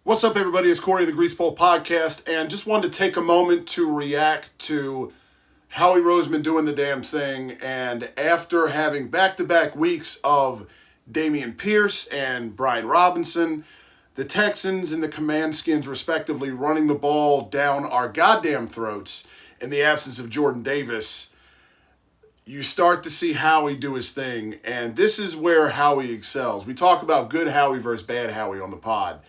What's up, everybody? It's Corey of the Grease Pole Podcast, and just wanted to take a moment to react to Howie Roseman doing the damn thing. And after having back-to-back weeks of Dameon Pierce and Brian Robinson, the Texans and the Command Skins, respectively, running the ball down our goddamn throats in the absence of Jordan Davis, you start to see Howie do his thing. And this is where Howie excels. We talk about good Howie versus bad Howie on the pod.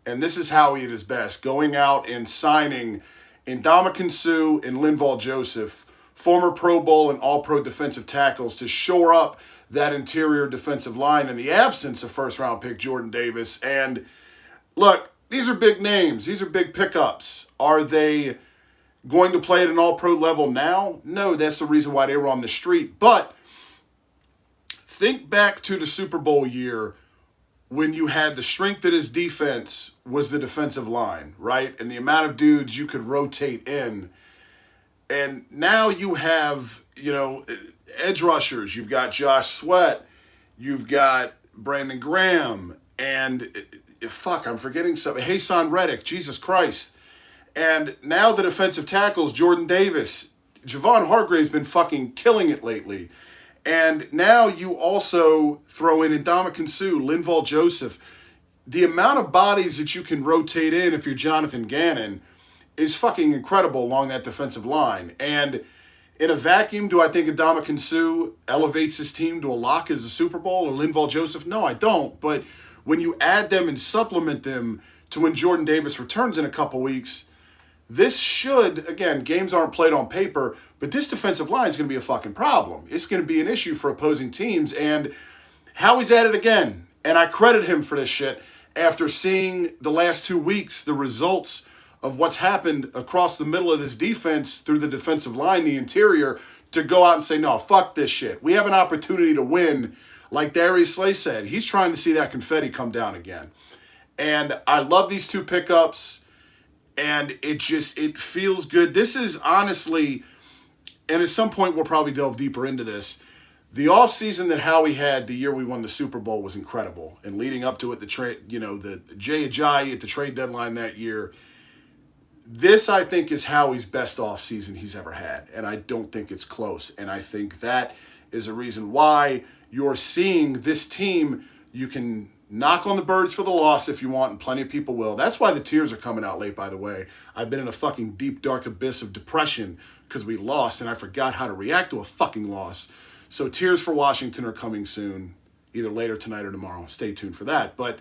And this is Howie at his best, going out and signing Ndamukong Suh and Linval Joseph, former Pro Bowl and All-Pro defensive tackles, to shore up that interior defensive line in the absence of first-round pick Jordan Davis. And look, these are big names. These are big pickups. Are they going to play at an All-Pro level now? No, that's the reason why they were on the street. But think back to the Super Bowl year when you had the strength of his defense was the defensive line, right? And the amount of dudes you could rotate in. And now you have, edge rushers. You've got Josh Sweat. You've got Brandon Graham. And, I'm forgetting something. Hassan Reddick, Jesus Christ. And now the defensive tackles, Jordan Davis. Javon Hargrave's been fucking killing it lately. And now you also throw in Ndamukong Suh, Linval Joseph. The amount of bodies that you can rotate in if you're Jonathan Gannon is fucking incredible along that defensive line. And in a vacuum, do I think Ndamukong Suh elevates his team to a lock as a Super Bowl, or Linval Joseph? No, I don't. But when you add them and supplement them to when Jordan Davis returns in a couple weeks, this should, again, games aren't played on paper, but this defensive line is going to be a fucking problem. It's going to be an issue for opposing teams, and Howie's at it again. And I credit him for this shit after seeing the last 2 weeks, the results of what's happened across the middle of this defense through the defensive line, the interior, to go out and say, no, fuck this shit. We have an opportunity to win. Like Darius Slay said, he's trying to see that confetti come down again. And I love these two pickups. And it feels good. This is honestly, and at some point we'll probably delve deeper into this, the offseason that Howie had the year we won the Super Bowl was incredible. And leading up to it, the Jay Ajayi at the trade deadline that year, this, I think, is Howie's best offseason he's ever had. And I don't think it's close. And I think that is a reason why you're seeing this team. You can knock on the birds for the loss if you want, and plenty of people will. That's why the tears are coming out late, by the way. I've been in a fucking deep, dark abyss of depression because we lost, and I forgot how to react to a fucking loss. So tears for Washington are coming soon, either later tonight or tomorrow. Stay tuned for that. But,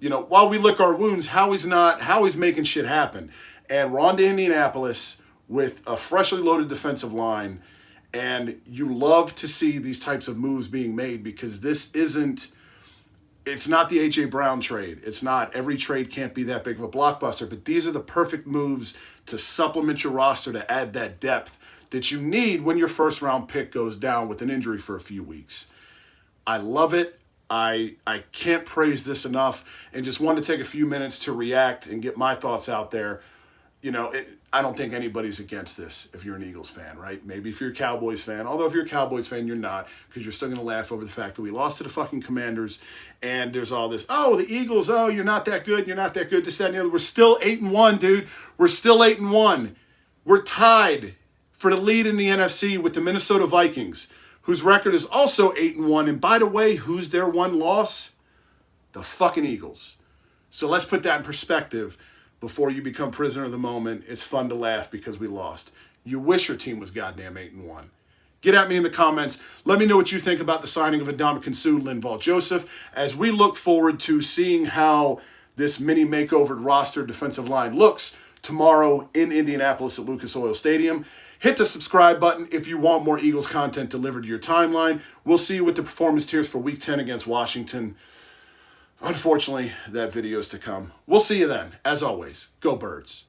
while we lick our wounds, Howie's making shit happen. And we're on to Indianapolis with a freshly loaded defensive line, and you love to see these types of moves being made because it's not the A.J. Brown trade. It's not. Every trade can't be that big of a blockbuster, but these are the perfect moves to supplement your roster, to add that depth that you need when your first-round pick goes down with an injury for a few weeks. I love it. I can't praise this enough, and just wanted to take a few minutes to react and get my thoughts out there. I don't think anybody's against this if you're an Eagles fan, right? Maybe if you're a Cowboys fan. Although if you're a Cowboys fan, you're not, because you're still going to laugh over the fact that we lost to the fucking Commanders, and there's all this, the Eagles, you're not that good, this, that, and the other. We're still 8-1, dude. We're still 8-1. We're tied for the lead in the NFC with the Minnesota Vikings, whose record is also 8-1. And by the way, who's their one loss? The fucking Eagles. So let's put that in perspective. Before you become prisoner of the moment, it's fun to laugh because we lost. You wish your team was goddamn 8-1. Get at me in the comments. Let me know what you think about the signing of Ndamukong Suh, Linval Joseph, as we look forward to seeing how this mini makeovered roster defensive line looks tomorrow in Indianapolis at Lucas Oil Stadium. Hit the subscribe button if you want more Eagles content delivered to your timeline. We'll see you with the performance tiers for Week 10 against Washington. Unfortunately, that video is to come. We'll see you then. As always, go Birds.